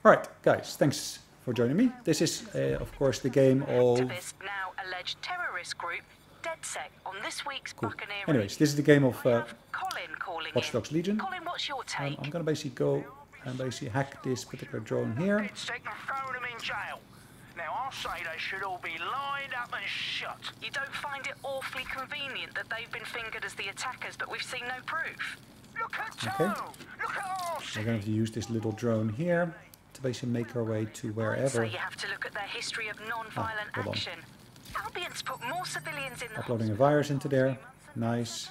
Alright, guys, thanks for joining me. This is, of course, the game of... Activist, now alleged terrorist group, DedSec, on this week's Cool. Buccaneer. Anyways, this is the game of Colin calling WatchDogs in. Legion. Colin, what's your take? I'm gonna basically go and basically hack this particular drone here. DedSec and throw them in jail. Now, I say they should all be lined up and shot. You don't find it awfully convenient that they've been fingered as the attackers, but we've seen no proof? Look at Okay. Joe! Look at our We're going to use this little drone here to basically make our way to wherever. So you have to look at their history of non-violent hold on. action. Albion's put more civilians in the Uploading a virus into there. Nice.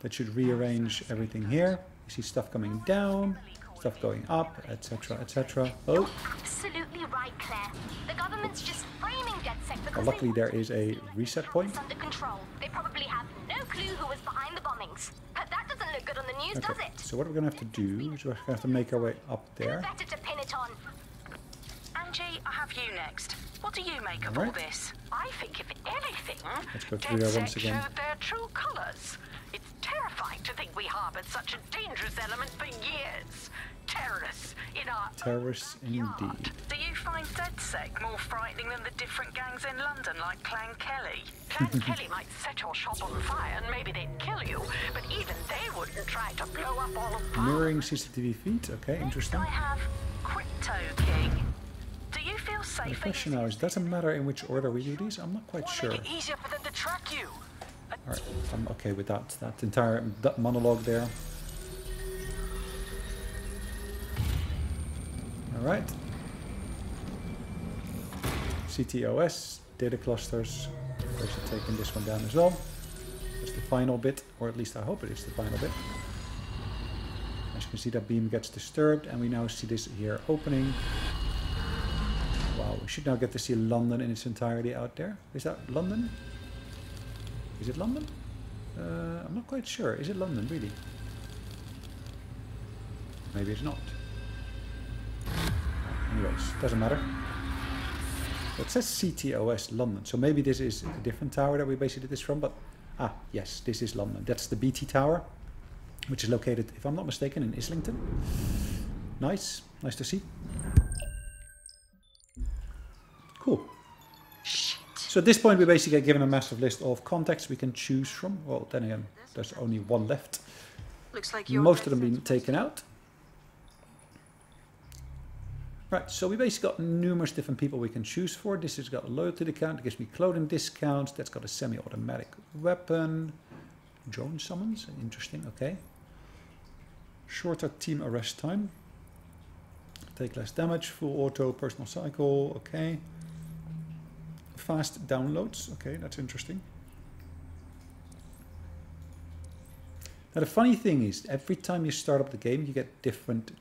That should rearrange everything here. You see stuff coming down, stuff going up, etc., etc. Oh, Absolutely right, Claire. The government's just framing DedSec because well, luckily there is a reset point. it's under control. They probably have no clue who was behind the bombings. But that doesn't look good on the news, does Okay, it? so what we're going to have to do is we're going to have to make our way up there. Better to pin it on. Angie, I have you next. What do you make of all Alright. this? I think, if anything, Let's go through there once DedSec again. showed their true colours. It's terrifying to think we harboured such a dangerous element for years. Terrorists in our Terrorists indeed. Do you find DedSec more frightening than the different gangs in London, like Clan Kelly? Clan Kelly might set your shop on fire and maybe they'd kill you, but even they wouldn't try to blow up all of Mirroring CCTV feed. Okay, interesting. I have Crypto King. Do you feel The safe? question now is, does it matter in which order we do these? I'm not quite sure. Make it easier for them to track you. Alright, I'm okay with that entire monologue there. Alright. CTOS, data clusters. We're taking this one down as well. That's the final bit, or at least I hope it is the final bit. As you can see, that beam gets disturbed, and we now see this here opening. Wow, we should now get to see London in its entirety out there. Is that London? Is it London? I'm not quite sure. Is it London, really? Maybe it's not. Anyways, doesn't matter. It says CTOS London, so maybe this is a different tower that we basically did this from, but... Ah, yes, this is London. That's the BT tower, which is located, if I'm not mistaken, in Islington. Nice. Nice to see. Cool. So at this point we basically get given a massive list of contacts we can choose from. Well, then again, there's only one left. Looks like Most of them being taken out. Right, so we basically got numerous different people we can choose for. This has got a loyalty account, it gives me clothing discounts. That's got a semi-automatic weapon. Drone summons, interesting, okay. Shorter team arrest time. Take less damage, full auto, personal cycle, okay. Fast downloads, okay, that's interesting. Now the funny thing is, every time you start up the game, you get different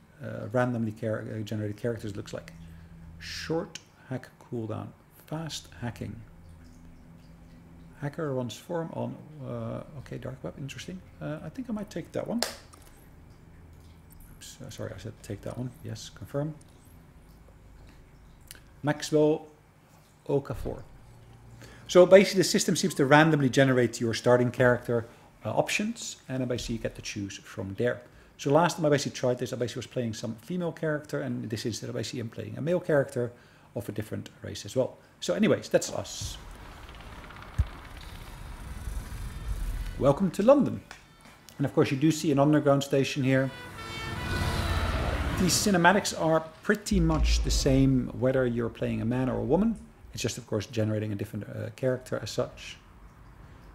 randomly generated characters, looks like. Short hack cooldown, fast hacking. Hacker runs form on, okay, dark web, interesting. I think I might take that one. Oops, sorry, I said take that one, yes, confirm. Maxwell Okafor. So basically the system seems to randomly generate your starting character options, and then basically you get to choose from there. So last time I basically tried this, I basically was playing some female character, and this instead of basically I'm playing a male character of a different race as well. So anyways, that's us. Welcome to London. And of course you do see an underground station here. These cinematics are pretty much the same whether you're playing a man or a woman. It's just, of course, generating a different character as such.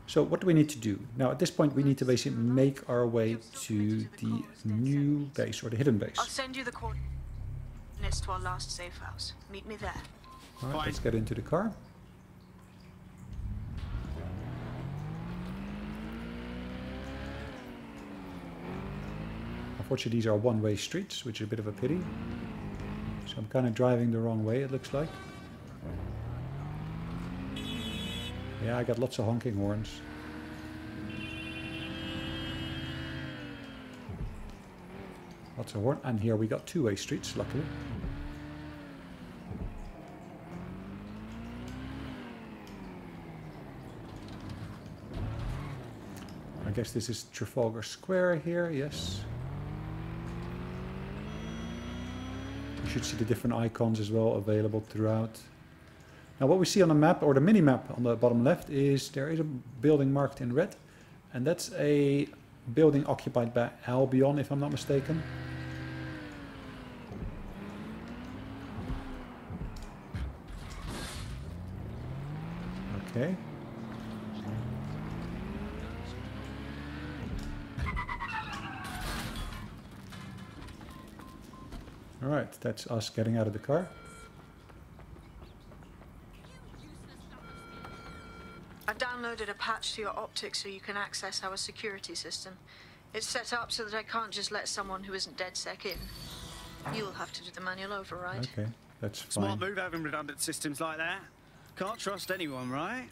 So what do we need to do? Now, at this point, we need to basically make our way to the new base, or the hidden base. I'll send you the coordinates to our last safe house. Meet me there. All right, let's get into the car. Unfortunately, these are one-way streets, which is a bit of a pity. So I'm kind of driving the wrong way, it looks like. Yeah, I got lots of honking horns. Lots of horn. And here we got two-way streets, luckily. I guess this is Trafalgar Square here, yes. You should see the different icons as well available throughout. Now what we see on the map, or the mini-map on the bottom left, is there is a building marked in red. And that's a building occupied by Albion, if I'm not mistaken. Okay. Alright, that's us getting out of the car. I've downloaded a patch to your optics so you can access our security system. It's set up so that I can't just let someone who isn't DedSec in. You'll have to do the manual override. Okay, that's fine. Smart move having redundant systems like that. Can't trust anyone, right?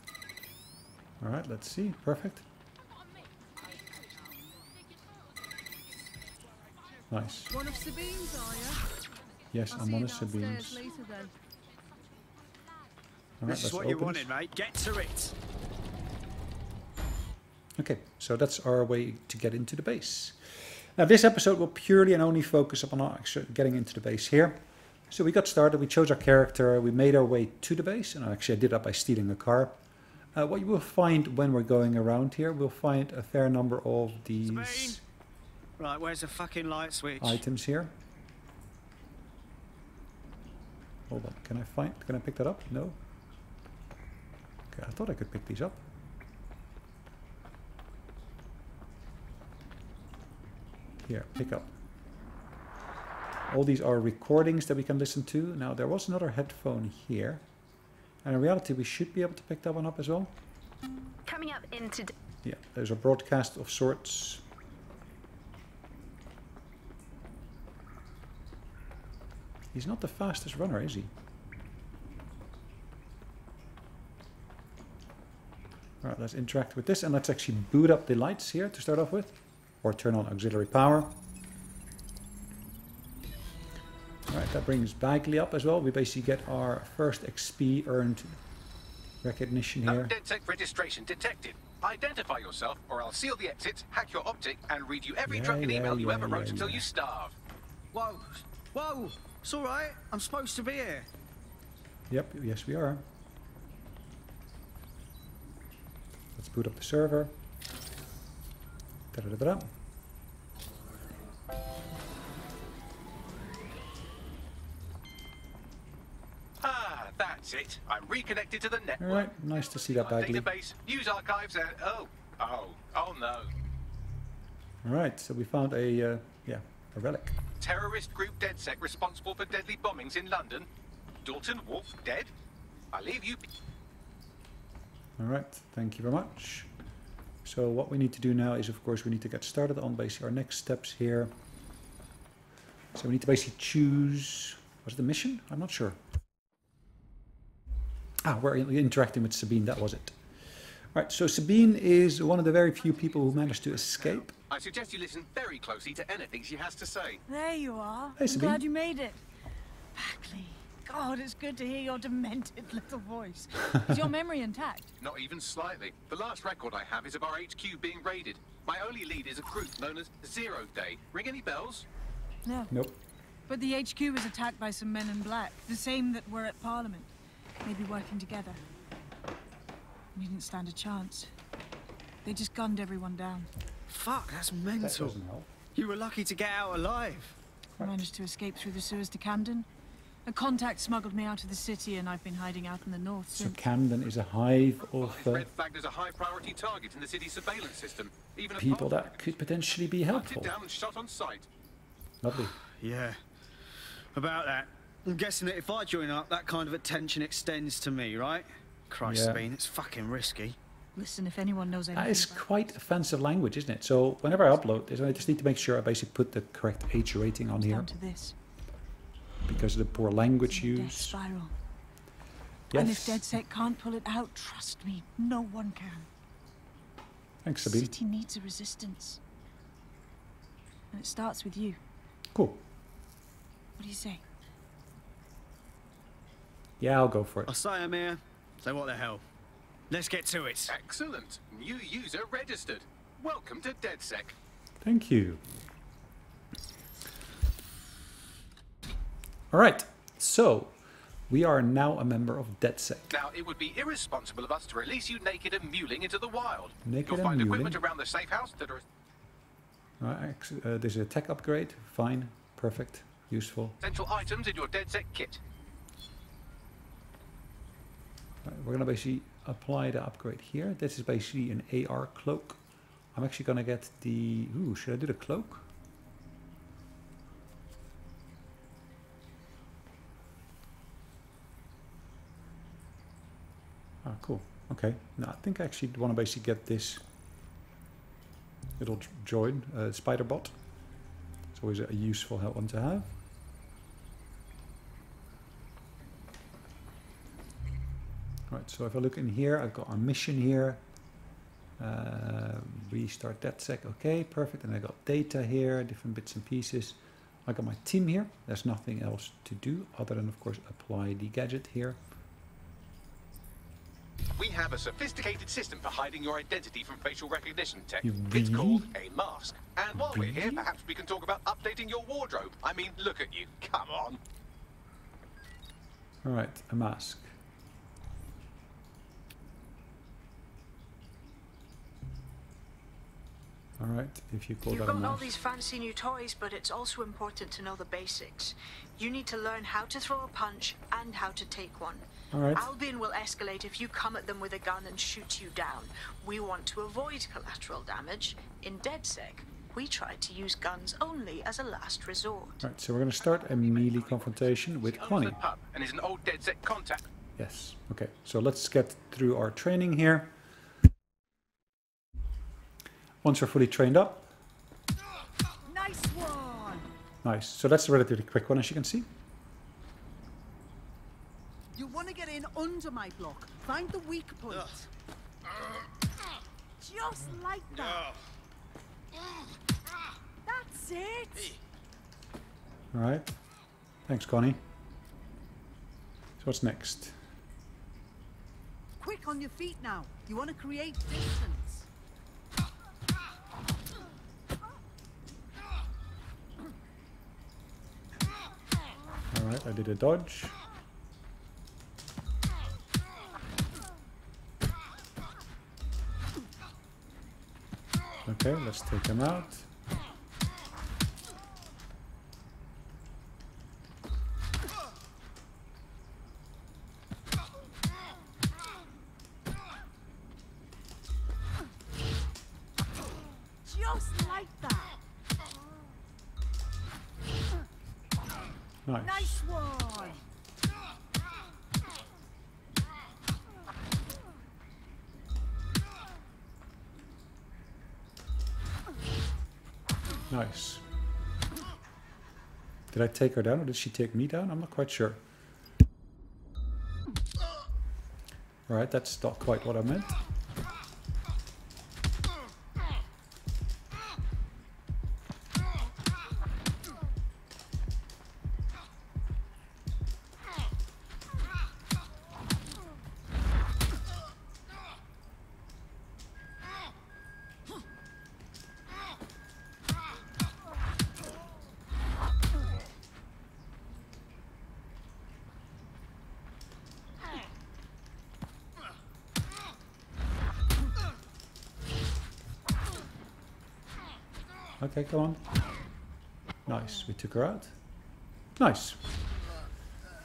Alright, let's see. Perfect. Nice. One of Sabine's, are you? Yes, I'll I'm see on you a Sabine's. downstairs later then. Alright, This is let's what you open this. wanted, mate. Get to it. Okay, so that's our way to get into the base. Now this episode will purely and only focus upon actually getting into the base here. So we got started, we chose our character, we made our way to the base, and actually I did that by stealing a car. What you will find when we're going around here, we'll find a fair number of these Sabine! Right, where's the fucking light switch? items here. Hold on, can I pick that up? No? Okay, I thought I could pick these up. Here, pick up. All these are recordings that we can listen to. Now there was another headphone here. And in reality we should be able to pick that one up as well. Coming up into... Yeah, there's a broadcast of sorts. He's not the fastest runner, is he? Alright, let's interact with this and let's actually boot up the lights here to start off with. Or turn on auxiliary power. Alright, that brings Bagley up as well. We basically get our first XP earned recognition No here. DedSec registration detected. Identify yourself or I'll seal the exits, hack your optic and read you every drunken email you ever wrote until you starve. Whoa, whoa, it's all right. I'm supposed to be here. Yep, yes we are. Let's boot up the server. Da-da-da-da. Ah, that's it. I'm reconnected to the network. Alright, nice to see that, Our Bagley. database, news archives and oh no. Alright, so we found a relic. Terrorist group DedSec responsible for deadly bombings in London. Dalton Wolf dead? I leave you. Alright, thank you very much. So what we need to do now is, of course, we need to get started on basically our next steps here. So we need to basically choose... Was it the mission? I'm not sure. Ah, we're interacting with Sabine, that was it. Right, so Sabine is one of the very few people who managed to escape. I suggest you listen very closely to anything she has to say. There you are. Hey, I'm Sabine. glad you made it. Bagley. God, it's good to hear your demented little voice. Is your memory intact? Not even slightly. The last record I have is of our HQ being raided. My only lead is a group known as Zero Day. Ring any bells? No. Nope. But the HQ was attacked by some men in black, the same that were at Parliament. Maybe working together. We didn't stand a chance. They just gunned everyone down. Fuck, that's That mental. doesn't help. You were lucky to get out alive. I managed to escape through the sewers to Camden. A contact smuggled me out of the city and I've been hiding out in the north So since. Camden is a hive Well, of it's red flagged as a high priority target in the city's surveillance system. Even people apart that could potentially be hunted helpful. down and shot on sight. Lovely. Yeah. About that. I'm guessing that if I join up, that kind of attention extends to me, right? Christ, Yeah. Sabine, it's fucking risky. Listen, if anyone knows anything That is about quite offensive language, isn't it? So whenever I upload this, I just need to make sure I basically put the correct age rating on it, here down to this. because of the poor language It's a death use. spiral. And if Yes. DedSec can't pull it out, trust me, no one can. Thanks, The Sabine. city needs a resistance. And it starts with you. Cool. What do you say? Yeah, I'll go for it. I say I'm here, so what the hell? Let's get to it. Excellent. New user registered. Welcome to DedSec. Thank you. Alright, so we are now a member of DedSec. Now, it would be irresponsible of us to release you naked and mewling into the wild. Naked You'll and find mewling. equipment around the safe house that are There's a tech upgrade. Fine. Perfect. Useful. essential items in your DedSec kit. Right, we're going to basically apply the upgrade here. This is basically an AR cloak. I'm actually going to get the... Ooh, should I do the cloak? Ah, cool. Okay. Now, I think I actually want to basically get this little join, spider bot. It's always a useful one to have. Right, so if I look in here, I've got our mission here. Restart DedSec, okay, perfect. And I got data here, different bits and pieces. I got my team here. There's nothing else to do other than, of course, apply the gadget here. We have a sophisticated system for hiding your identity from facial recognition tech. You It's really? called a mask. And while we're here, Really? perhaps we can talk about updating your wardrobe. I mean, look at you. Come on. All right, a mask. All right, if you call You've that a got all mask. these fancy new toys, but it's also important to know the basics. You need to learn how to throw a punch and how to take one. All right. Albion will escalate if you come at them with a gun and shoot you down. We want to avoid collateral damage. In DedSec, we try to use guns only as a last resort. All right, so we're going to start a melee confrontation with He owns Connie. the pub and is an old DedSec contact. Yes. Okay, so let's get through our training here. Once we're fully trained up. Nice one. Nice. So that's a relatively quick one, as you can see. You want to get in under my block. Find the weak point. Just like that. That's it. All right. Thanks, Connie. So what's next? Quick on your feet now. You want to create distance. All right, I did a dodge. Okay, let's take him out. Just like that. Nice. Nice one. Nice. Did I take her down or did she take me down? I'm not quite sure. Alright, that's not quite what I meant. Okay, come on. Nice, we took her out. Nice.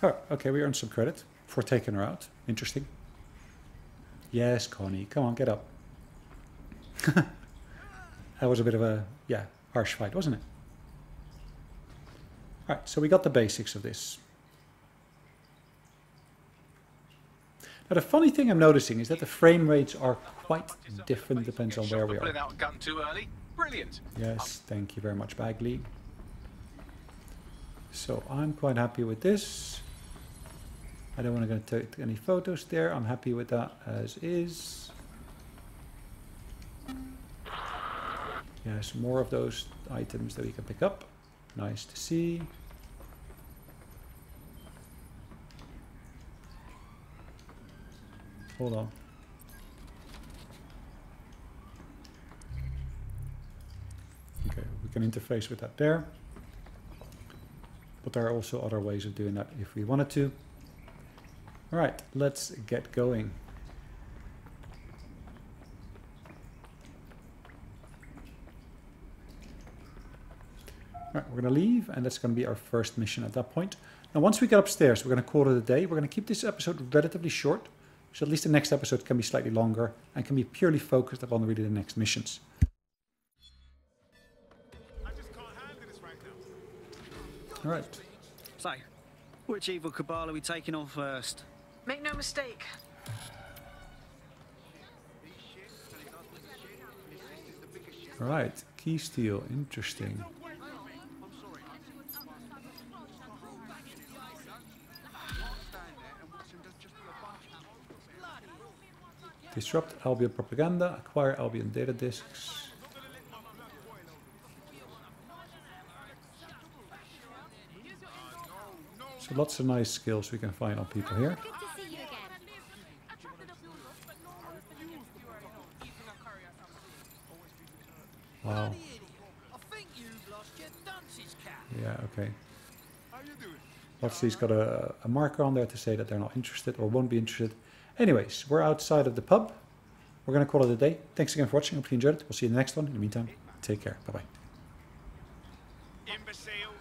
Oh, okay, we earned some credit for taking her out. Interesting. Yes, Connie, come on, get up. That was a bit of a, yeah, harsh fight, wasn't it? Alright, so we got the basics of this. Now the funny thing I'm noticing is that the frame rates are quite different, depends on where we Pulling are. out a gun too early. Brilliant. Yes, thank you very much, Bagley. So I'm quite happy with this. I don't want to go take any photos there. I'm happy with that as is. Yes, more of those items that we can pick up. Nice to see. Hold on. Okay, we can interface with that there. But there are also other ways of doing that if we wanted to. Alright, let's get going. Alright, we're going to leave, and that's going to be our first mission at that point. Now, once we get upstairs, we're going to call it a day. We're going to keep this episode relatively short, so at least the next episode can be slightly longer and can be purely focused upon really the next missions. Alright. So, which evil cabal are we taking on first? Make no mistake. Alright, key steal, interesting. Disrupt Albion propaganda, acquire Albion data disks. So lots of nice skills we can find on people here. Wow. Yeah, okay. Lots of these got a marker on there to say that they're not interested or won't be interested. Anyways, we're outside of the pub. We're going to call it a day. Thanks again for watching. Hope you enjoyed it. We'll see you in the next one. In the meantime, take care. Bye-bye. Imbecile.